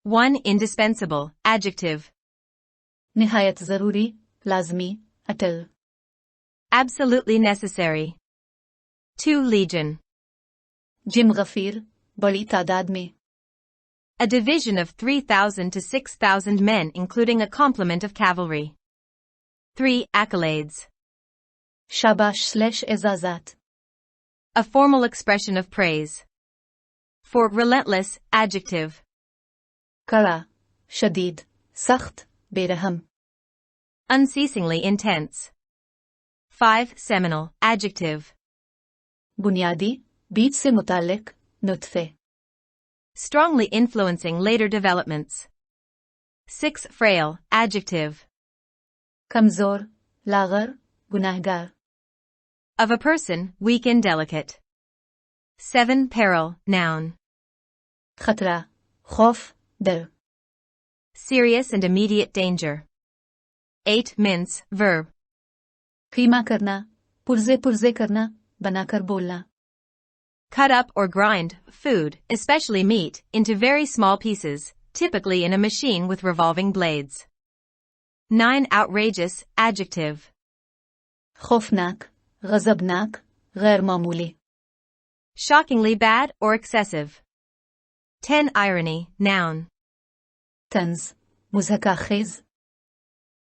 1 indispensable, adjective. निहायत ज़रूरी, लाज़मी, अटल. Absolutely necessary. 2 legion. जिम गफीर, बड़ी तादाद में. A division of 3,000 to 6,000 men including a complement of cavalry. 3 accolades. शाबाश/एजाज़ात. A formal expression of praise. 4 relentless, adjective. कड़ा, शदीद, सख्त, बेरहम. Unceasingly intense. 5 seminal, adjective. बुनियादी, बीच से मुताल्लिक, नुत्फ़े. Strongly influencing later developments. 6 frail, adjective. कमज़ोर, लाग़र, गुनाहगार. Of a person, weak and delicate. 7 peril, noun. खतरा, खौफ, डर. Serious and immediate danger. 8 mince, verb. खीमा करना, पुर्ज़े पुर्ज़े करना, बनाकर बोलना. Cut up or grind food, especially meat, into very small pieces, typically in a machine with revolving blades. 9 outrageous, adjective. खौफनाक, गज़बनाक, गैर मामूली. Shockingly bad or excessive. 10 irony, noun. तंज़, मुज़हकाखेज़.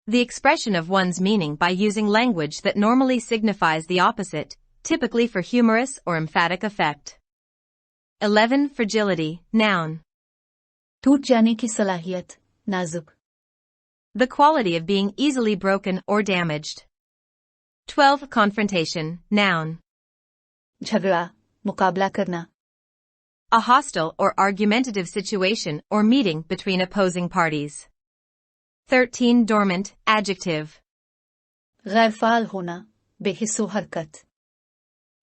The expression of one's meaning by using language that normally signifies the opposite, typically for humorous or emphatic effect. 11 fragility, noun. टूट जाने की सलाहियत, नाजुक. The quality of being easily broken or damaged. 12 confrontation, noun. झगड़ा, मुकाबला करना. A hostile or argumentative situation or meeting between opposing parties. 13 dormant, adjective. गैर fall होना, बेहिस्सो हरकत.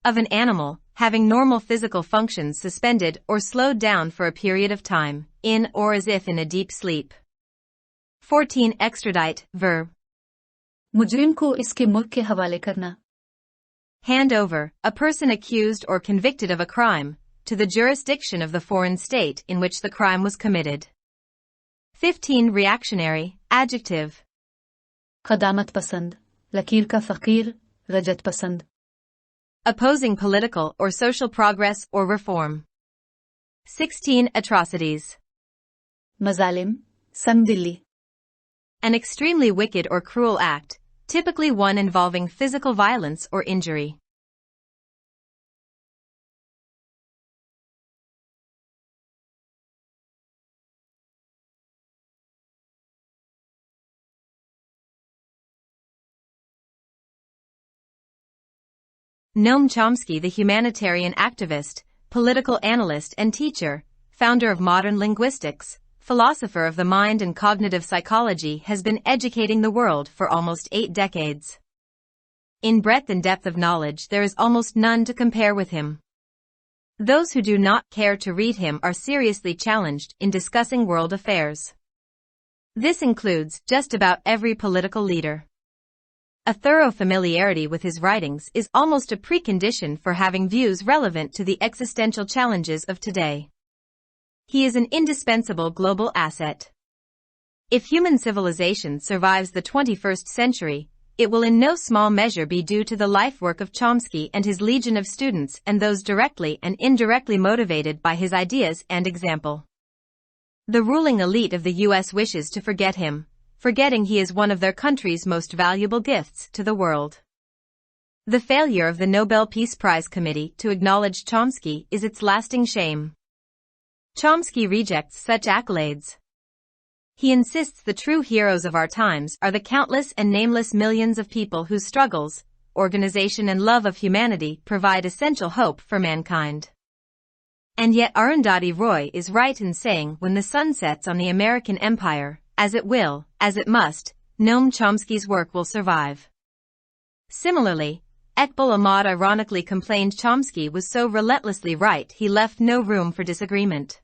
Of an animal, having normal physical functions suspended or slowed down for a period of time, in or as if in a deep sleep. 14 extradite, verb. मुजरिम को इसके मुल्क के हवाले करना. Hand over, a person accused or convicted of a crime, to the jurisdiction of the foreign state in which the crime was committed. 15 reactionary, adjective. क़दामत पसंद, लकीर का फ़कीर, रजत पसंद. Opposing political or social progress or reform. 16 atrocities. मज़ालिम, संगदिली. An extremely wicked or cruel act, typically one involving physical violence or injury. Noam Chomsky, the humanitarian activist, political analyst and teacher, founder of modern linguistics, philosopher of the mind and cognitive psychology, has been educating the world for almost 8 decades. In breadth and depth of knowledge there is almost none to compare with him. Those who do not care to read him are seriously challenged in discussing world affairs. This includes just about every political leader. A thorough familiarity with his writings is almost a precondition for having views relevant to the existential challenges of today. He is an indispensable global asset. If human civilization survives the 21st century, it will in no small measure be due to the life work of Chomsky and his legion of students and those directly and indirectly motivated by his ideas and example. The ruling elite of the U.S. wishes to forget him, forgetting he is one of their country's most valuable gifts to the world. The failure of the Nobel Peace Prize Committee to acknowledge Chomsky is its lasting shame. Chomsky rejects such accolades. He insists the true heroes of our times are the countless and nameless millions of people whose struggles, organization and love of humanity provide essential hope for mankind. And yet Arundhati Roy is right in saying when the sun sets on the American empire, as it will, as it must, Noam Chomsky's work will survive. Similarly, Iqbal Ahmad ironically complained Chomsky was so relentlessly right he left no room for disagreement.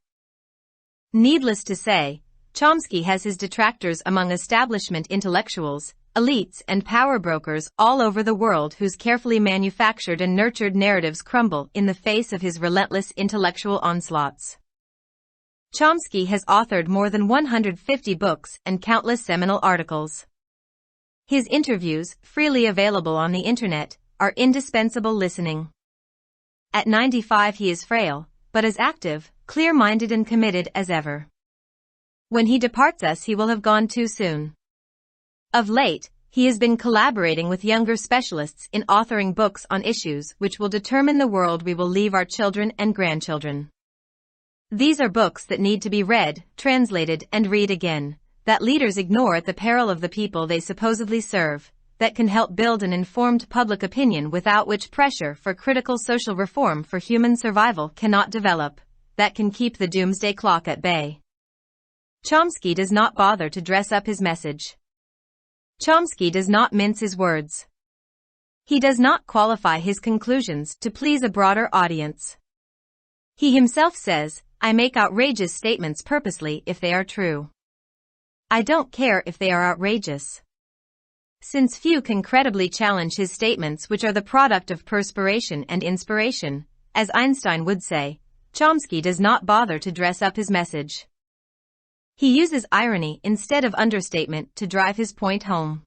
Needless to say, Chomsky has his detractors among establishment intellectuals, elites and power brokers all over the world whose carefully manufactured and nurtured narratives crumble in the face of his relentless intellectual onslaughts. Chomsky has authored more than 150 books and countless seminal articles. His interviews, freely available on the internet, are indispensable listening. At 95 he is frail, but as active, clear-minded and committed as ever. When he departs us he will have gone too soon. Of late, he has been collaborating with younger specialists in authoring books on issues which will determine the world we will leave our children and grandchildren. These are books that need to be read, translated, and read again, that leaders ignore at the peril of the people they supposedly serve, that can help build an informed public opinion without which pressure for critical social reform for human survival cannot develop, that can keep the doomsday clock at bay. Chomsky does not bother to dress up his message. Chomsky does not mince his words. He does not qualify his conclusions to please a broader audience. He himself says, "I make outrageous statements purposely if they are true. I don't care if they are outrageous." Since few can credibly challenge his statements which are the product of perspiration and inspiration, as Einstein would say, Chomsky does not bother to dress up his message. He uses irony instead of understatement to drive his point home.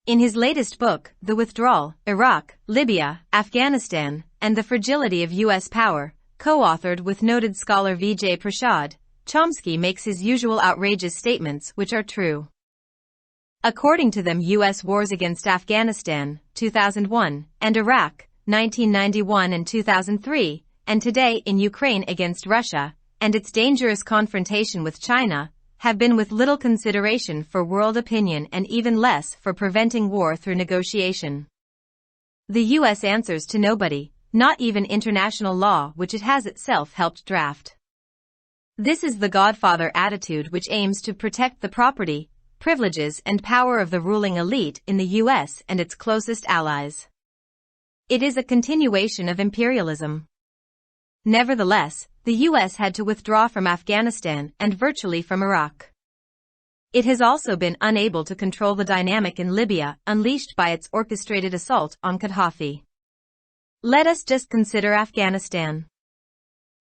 In his latest book, The Withdrawal, Iraq, Libya, Afghanistan, and the Fragility of U.S. Power, co-authored with noted scholar Vijay Prashad, Chomsky makes his usual outrageous statements which are true. According to them, U.S. wars against Afghanistan, 2001, and Iraq, 1991 and 2003, and today in Ukraine against Russia, and its dangerous confrontation with China, have been with little consideration for world opinion and even less for preventing war through negotiation. The U.S. answers to nobody, not even international law which it has itself helped draft. This is the Godfather attitude which aims to protect the property, privileges and power of the ruling elite in the U.S. and its closest allies. It is a continuation of imperialism. Nevertheless, the U.S. had to withdraw from Afghanistan and virtually from Iraq. It has also been unable to control the dynamic in Libya unleashed by its orchestrated assault on Gaddafi. Let us just consider Afghanistan.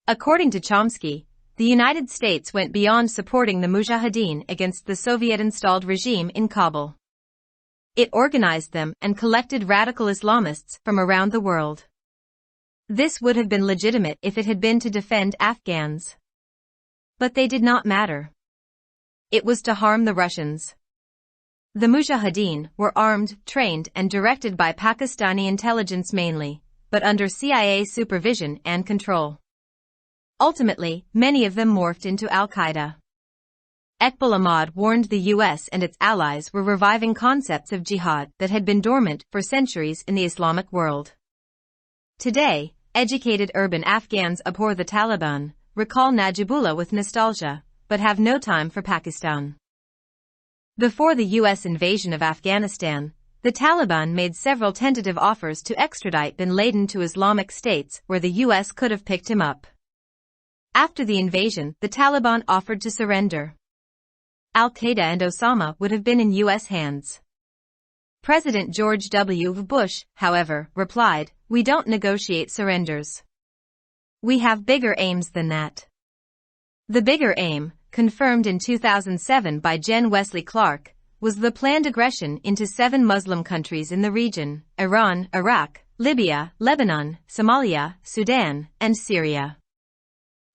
According to Chomsky, the United States went beyond supporting the Mujahideen against the Soviet-installed regime in Kabul. It organized them and collected radical Islamists from around the world. This would have been legitimate if it had been to defend Afghans. But they did not matter. It was to harm the Russians. The Mujahideen were armed, trained and directed by Pakistani intelligence mainly, but under CIA supervision and control. Ultimately, many of them morphed into Al-Qaeda. Iqbal Ahmad warned the U.S. and its allies were reviving concepts of jihad that had been dormant for centuries in the Islamic world. Today, educated urban Afghans abhor the Taliban, recall Najibullah with nostalgia, but have no time for Pakistan. Before the U.S. invasion of Afghanistan, the Taliban made several tentative offers to extradite bin Laden to Islamic states where the U.S. could have picked him up. After the invasion, the Taliban offered to surrender. Al-Qaeda and Osama would have been in U.S. hands. President George W. Bush, however, replied, "We don't negotiate surrenders. We have bigger aims than that." The bigger aim, confirmed in 2007 by Jen Wesley Clark, was the planned aggression into 7 Muslim countries in the region: Iran, Iraq, Libya, Lebanon, Somalia, Sudan, and Syria.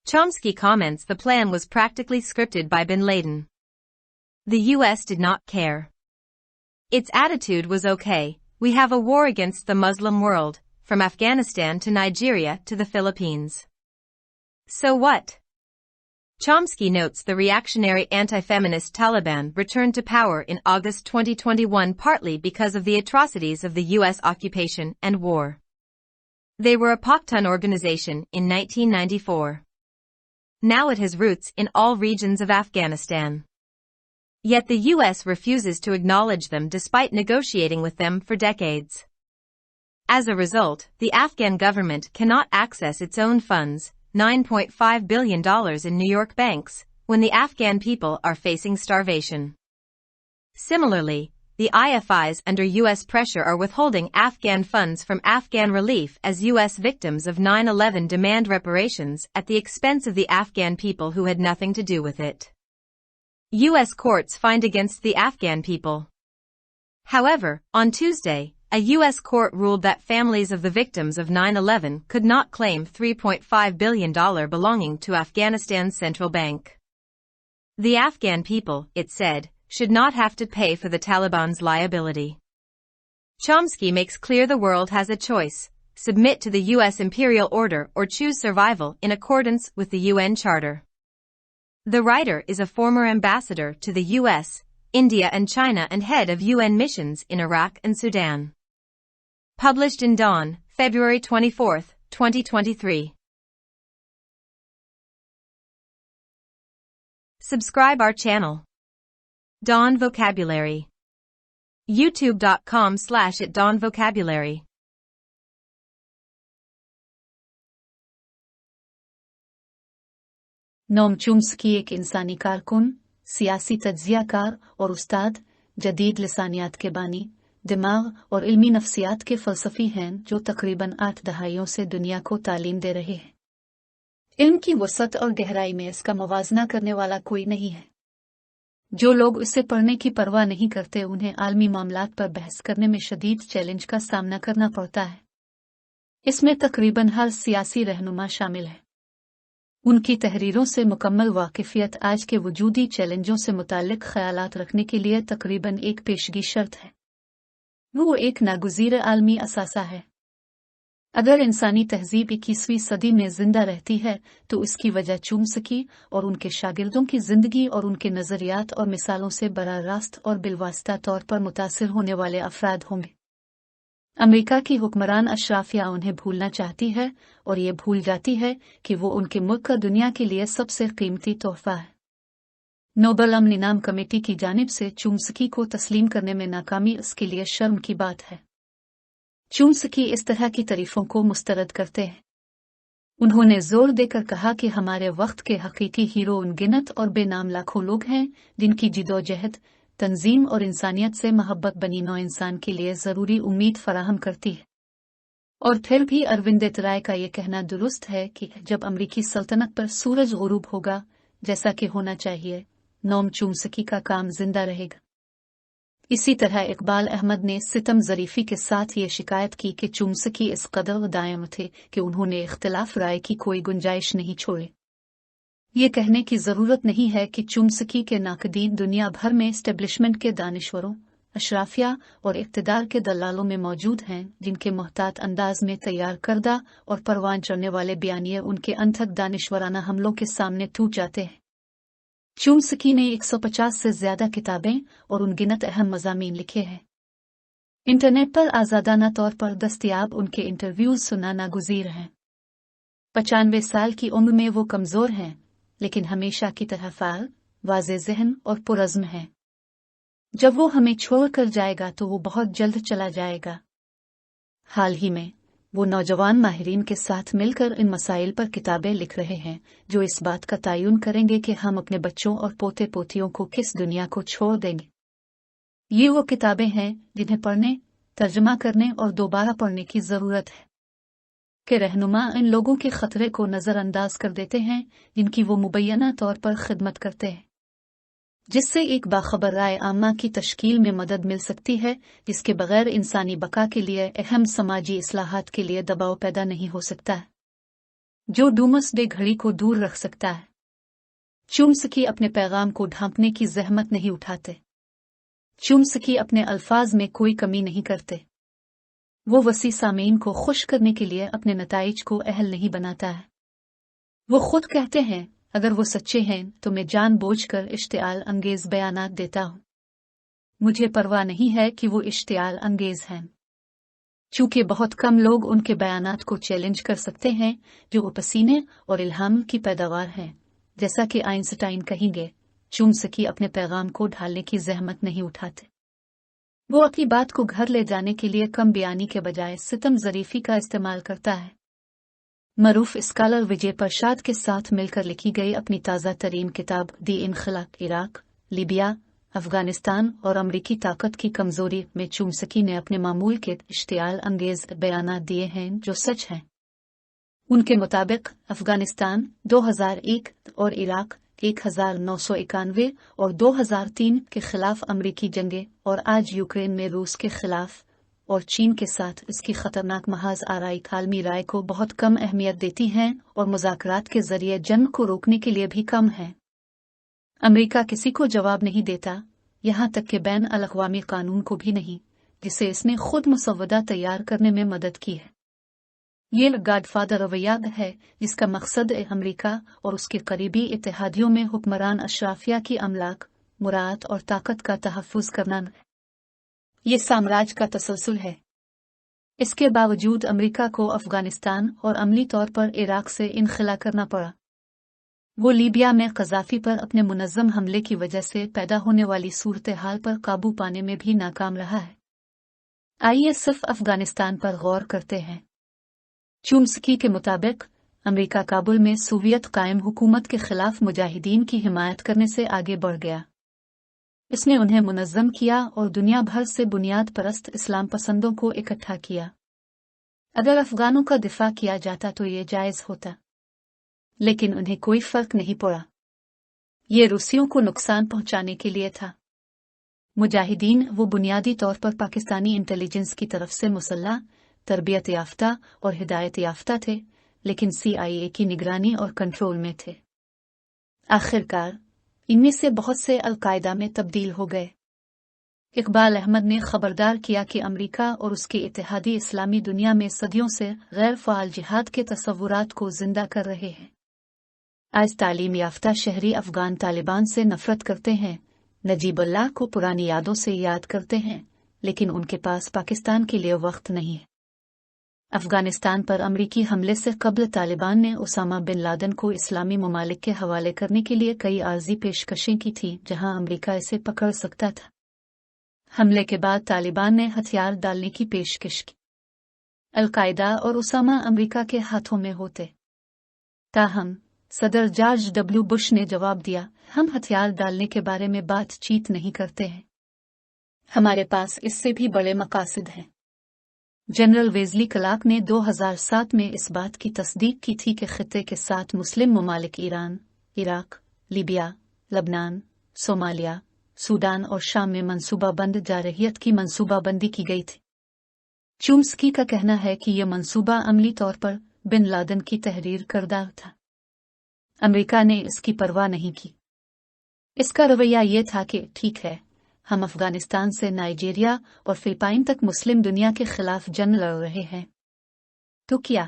Chomsky comments the plan was practically scripted by bin Laden. The U.S. did not care. Its attitude was okay, we have a war against the Muslim world, from Afghanistan to Nigeria to the Philippines. So what? Chomsky notes the reactionary anti-feminist Taliban returned to power in August 2021 partly because of the atrocities of the U.S. occupation and war. They were a Pakhtun organization in 1994. Now it has roots in all regions of Afghanistan. Yet the U.S. refuses to acknowledge them despite negotiating with them for decades. As a result, the Afghan government cannot access its own funds, $9.5 billion in New York banks, when the Afghan people are facing starvation. Similarly, the IFIs under U.S. pressure are withholding Afghan funds from Afghan relief as U.S. victims of 9/11 demand reparations at the expense of the Afghan people who had nothing to do with it. U.S. courts find against the Afghan people. However, on Tuesday, a U.S. court ruled that families of the victims of 9/11 could not claim $3.5 billion belonging to Afghanistan's central bank. The Afghan people, it said, should not have to pay for the Taliban's liability. Chomsky makes clear the world has a choice: submit to the U.S. imperial order or choose survival in accordance with the UN Charter. The writer is a former ambassador to the U.S., India and China and head of UN missions in Iraq and Sudan. Published in Dawn, February 24th, 2023. Subscribe our channel. Dawn Vocabulary. YouTube.com/@DawnVocabulary. Nom Chomsky एक इंसानी कारकुन, सियासी तज्जियाकार और उस्ताद, जदीद लिसानियात के बानी, दिमाग और इल्मी नफ्सियात के फ़लसफ़ी हैं जो तकरीबन 8 दहाइयों से दुनिया को तालीम दे रहे हैं। इल्म की वसअत और गहराई में इसका मुवाज़ना करने वाला कोई नहीं है। जो लोग इसे पढ़ने की परवाह नहीं करते उन्हें आलमी मामलात पर बहस करने में शदीद चैलेंज का सामना करना पड़ता है। इसमें तकरीबन हर सियासी रहनुमा शामिल है। उनकी तहरीरों से मुकम्मल वाकिफियत आज के वजूदी चैलेंजों से मुताल्लिक़ ख़यालात रखने के लिए तकरीबन एक पेशगी शर्त है। वो एक नागुज़ीर आलमी असासा है। अगर इंसानी तहज़ीब 21वीं सदी में जिंदा रहती है तो इसकी वजह चोम्स्की और उनके शागिर्दों की जिंदगी और उनके नज़रियात और मिसालों से बराह रास्त और बिलवास्ता तौर पर मुतासिर होने वाले अफराद होंगे। अमेरिका की हुक्मरान अशराफिया उन्हें भूलना चाहती है और ये भूल जाती है कि वो उनके मुल्क का दुनिया के लिए सबसे कीमती तोहफा है। नोबल अमन इनाम कमेटी की जानिब से चोम्स्की को तस्लीम करने में नाकामी उसके लिए शर्म की बात है। चोम्स्की इस तरह की तारीफों को मुस्तरद करते हैं। उन्होंने जोर देकर कहा कि हमारे वक्त के हकीकी हीरो अनगिनत और बेनाम लाखों लोग हैं जिनकी जिदोजहद, तंजीम और इंसानियत से मोहब्बत बनी नौ इंसान के लिए ज़रूरी उम्मीद फराहम करती है। और फिर भी अरविंद राय का ये कहना दुरुस्त है कि जब अमरीकी सल्तनत पर सूरज गुरूब होगा, जैसा कि होना चाहिए, नोम चोम्स्की का काम जिंदा रहेगा। इसी तरह इकबाल अहमद ने सितम ज़रीफ़ी के साथ ये शिकायत की कि चोम्स्की इस कदर दायम थे कि उन्होंने इख्तिलाफ राय की कोई गुंजाइश नहीं छोड़ी। ये कहने की ज़रूरत नहीं है कि चोम्स्की के नाक़दीन दुनिया भर में एस्टेब्लिशमेंट के दानिश्वरों, अशराफिया और इक़्तिदार के दलालों में मौजूद हैं जिनके मोहतात अंदाज में तैयार करदा और परवान चढ़ने वाले बयानिए उनके अनथक दानिश्वराना हमलों के सामने टूट जाते हैं। चोम्स्की ने 150 से ज़्यादा किताबें और उनगिनत अहम मज़ामीन लिखे हैं। इंटरनेट पर आज़ादाना तौर पर दस्तयाब उनके इंटरव्यूज़ सुनना नागुज़ीर हैं। 95 साल की उम्र में वो कमज़ोर हैं, लेकिन हमेशा की तरह फ़ाल, वाज़े ज़हन और पुरज़्म हैं। जब वो हमें छोड़ कर जाएगा तो वो बहुत जल्द चला जाएगा। हाल ही में वो नौजवान माहिरीन के साथ मिलकर इन मसाइल पर किताबें लिख रहे हैं जो इस बात का तयन करेंगे कि हम अपने बच्चों और पोते पोतियों को किस दुनिया को छोड़ देंगे। ये वो किताबें हैं जिन्हें पढ़ने, तर्जमा करने और दोबारा पढ़ने की ज़रूरत है। कि रहनुमा इन लोगों के ख़तरे को नज़रअंदाज कर देते हैं जिनकी वो मुबैना तौर पर खिदमत करते हैं, जिससे एक बाखबर राय आमा की तश्कील में मदद मिल सकती है जिसके बगैर इंसानी बका के लिए अहम समाजी इस्लाहात के लिए दबाव पैदा नहीं हो सकता, जो डूमसडे घड़ी को दूर रख सकता है। चोम्स्की अपने पैगाम को ढांपने की जहमत नहीं उठाते। चोम्स्की अपने अल्फाज में कोई कमी नहीं करते। वो वसी सामीन को खुश करने के लिए अपने नताइज को अहल नहीं बनाता है। वो खुद कहते हैं, अगर वो सच्चे हैं तो मैं जानबूझकर इश्तियाल अंगेज बयानात देता हूँ। मुझे परवाह नहीं है कि वो इश्तियाल अंगेज हैं, चूंकि बहुत कम लोग उनके बयानात को चैलेंज कर सकते हैं जो पसीने और इल्हाम की पैदावार हैं। जैसा कि आइंस्टाइन कहेंगे, चोम्स्की अपने पैगाम को ढालने की जहमत नहीं उठाते। वो अपनी बात को घर ले जाने के लिए कम बयानी के बजाय सितम ज़रीफ़ी का इस्तेमाल करता है। मरूफ स्कॉलर विजय प्रसाद के साथ मिलकर लिखी गई अपनी ताज़ा तरीन किताब दी इनखिलाक इराक, लीबिया, अफगानिस्तान और अमरीकी ताकत की कमजोरी में चोम्स्की ने अपने मामूल के इश्तियाल अंगेज बयानात दिए हैं जो सच हैं। उनके मुताबिक अफगानिस्तान 2001 और इराक 1991 और 2003 के खिलाफ अमरीकी जंगें और आज यूक्रेन में रूस के खिलाफ और चीन के साथ इसकी खतरनाक महाज आराई आलमी राय को बहुत कम अहमियत देती हैं और मुज़ाकरात के जरिए जंग को रोकने के लिए भी कम है। अमरीका किसी को जवाब नहीं देता, यहाँ तक कि बैन अल-अक़वामी कानून को भी नहीं, जिसे इसने खुद मसवदा तैयार करने में मदद की है। ये गॉडफादर रवैया है जिसका मकसद अमरीका और उसके करीबी इत्तेहादियों में हुक्मरान अशराफिया की अमलाक, मुराद और ताकत का तहफ़्फ़ुज़ करना है। ये साम्राज्य का तसलसल है। इसके बावजूद अमरीका को अफगानिस्तान और अमली तौर पर इराक से इनखला करना पड़ा। वो लीबिया में क़ज़ाफ़ी पर अपने मुनज़्ज़म हमले की वजह से पैदा होने वाली सूरत हाल पर काबू पाने में भी नाकाम रहा है। आइए सिर्फ अफगानिस्तान पर गौर करते हैं। चोम्स्की के मुताबिक अमरीका काबुल में सोवियत कायम हुकूमत के खिलाफ मुजाहिदीन की हिमायत करने से आगे बढ़ गया। इसने उन्हें मुनज़्ज़म किया और दुनिया भर से बुनियाद परस्त इस्लाम पसंदों को इकट्ठा किया। अगर अफगानों का दिफा किया जाता तो ये जायज़ होता, लेकिन उन्हें कोई फ़र्क नहीं पड़ा। ये रूसियों को नुकसान पहुंचाने के लिए था। मुजाहिदीन वो बुनियादी तौर पर पाकिस्तानी इंटेलिजेंस की तरफ से मुसल्लह, तरबियत याफ्ता और हिदायत याफ्ता थे, लेकिन CIA की निगरानी और कंट्रोल में थे। आखिरकार इनमें से बहुत से अल-कायदा में तब्दील हो गए। इकबाल अहमद ने खबरदार किया कि अमरीका और उसके इत्तेहादी इस्लामी दुनिया में सदियों से गैर फ़ाल जिहाद के तस्वुरात को जिंदा कर रहे हैं। आज तालीम याफ्ता शहरी अफगान तालिबान से नफरत करते हैं, नजीबुल्लाह को पुरानी यादों से याद करते हैं, लेकिन उनके पास पाकिस्तान के लिए वक्त नहीं है। अफगानिस्तान पर अमरीकी हमले से कबल तालिबान ने उसामा बिन लादेन को इस्लामी ममालिक के हवाले करने के लिए कई आर्जी पेशकशें की थी जहां अमरीका इसे पकड़ सकता था। हमले के बाद तालिबान ने हथियार डालने की पेशकश की। अल-कायदा और उसामा अमरीका के हाथों में होते। ताहम सदर जॉर्ज W. बुश ने जवाब दिया, हम हथियार डालने के बारे में बातचीत नहीं करते हैं, हमारे पास इससे भी बड़े मकासद हैं। जनरल वेज़ली क्लार्क ने 2007 में इस बात की तस्दीक की थी कि खित्ते के 7 मुस्लिम ममालिक ईरान, इराक, लीबिया, लबनान, सोमालिया, सूडान और शाम में मंसूबाबंद जारहियत की मंसूबाबंदी की गई थी। चोम्स्की का कहना है कि यह मंसूबा अमली तौर पर बिन लादेन की तहरीर करदा था। अमेरिका ने इसकी परवाह नहीं की। इसका रवैया यह था कि ठीक है, हम अफगानिस्तान से नाइजीरिया और फिलिपाइन तक मुस्लिम दुनिया के खिलाफ जंग लड़ रहे हैं, तो क्या?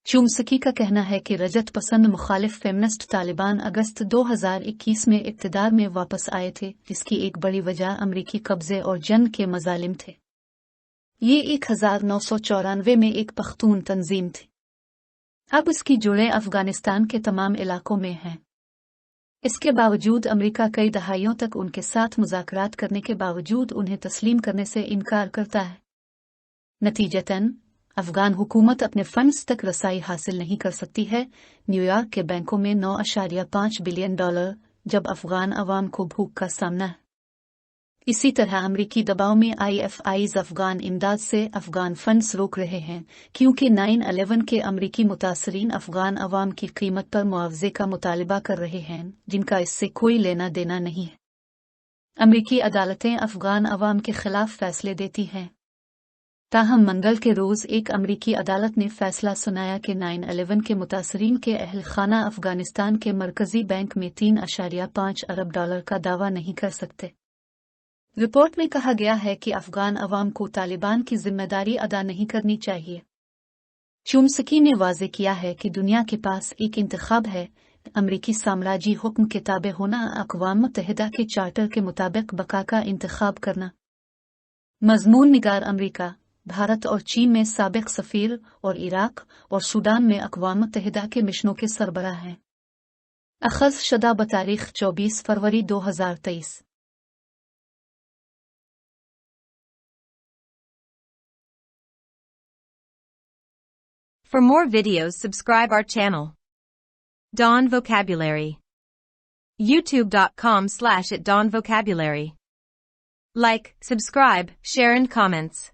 चोम्स्की का कहना है कि रजत पसंद मुखालिफ फेमिनिस्ट तालिबान अगस्त 2021 में इक़्तिदार में वापस आए थे, जिसकी एक बड़ी वजह अमरीकी कब्जे और जंग के मजालिम थे। ये 1994 में एक पख्तून तंजीम थी। अब इसकी जुड़ें अफगानिस्तान के तमाम इलाकों में हैं। इसके बावजूद अमेरिका कई दहाइयों तक उनके साथ मुज़ाकरात करने के बावजूद उन्हें तस्लीम करने से इनकार करता है। नतीजतन अफगान हुकूमत अपने फंड्स तक रसाई हासिल नहीं कर सकती है। न्यूयॉर्क के बैंकों में $9.5 बिलियन, जब अफगान अवाम को भूख का सामना है। इसी तरह अमरीकी दबाव में IFIs अफगान इमदाद से अफगान फंड्स रोक रहे हैं, क्योंकि 9/11 के अमरीकी मुतासरीन अफगान अवाम की कीमत पर मुआवजे का मुतालबा कर रहे हैं, जिनका इससे कोई लेना देना नहीं है। अमरीकी अदालतें अफगान अवाम के खिलाफ फैसले देती हैं। ताहम मंगल के रोज़ एक अमरीकी अदालत ने फैसला सुनाया कि 9/11 के मुतासरीन के अहल खाना अफगानिस्तान के मरकजी बैंक में $3.5 अरब का दावा नहीं कर सकते। रिपोर्ट में कहा गया है कि अफगान अवाम को तालिबान की जिम्मेदारी अदा नहीं करनी चाहिए। चोम्स्की ने वाज़े किया है कि दुनिया के पास एक इंतखाब है, अमरीकी साम्राज्य हुक्म के ताबे होना, अक़वाम मुत्तहिदा के चार्टर के मुताबिक बका का इंतखाब करना। मज़मून निगार अमरीका, भारत और चीन में साबिक़ सफ़ीर और इराक और सूडान में अक़वाम मुत्तहिदा के मिशनों के सरबराह हैं। अख़ज़ शुदा बतारीख़ 24 फरवरी 2023। For more videos, subscribe our channel. Dawn Vocabulary. youtube.com/@dawnvocabulary. Like, subscribe, share and comments.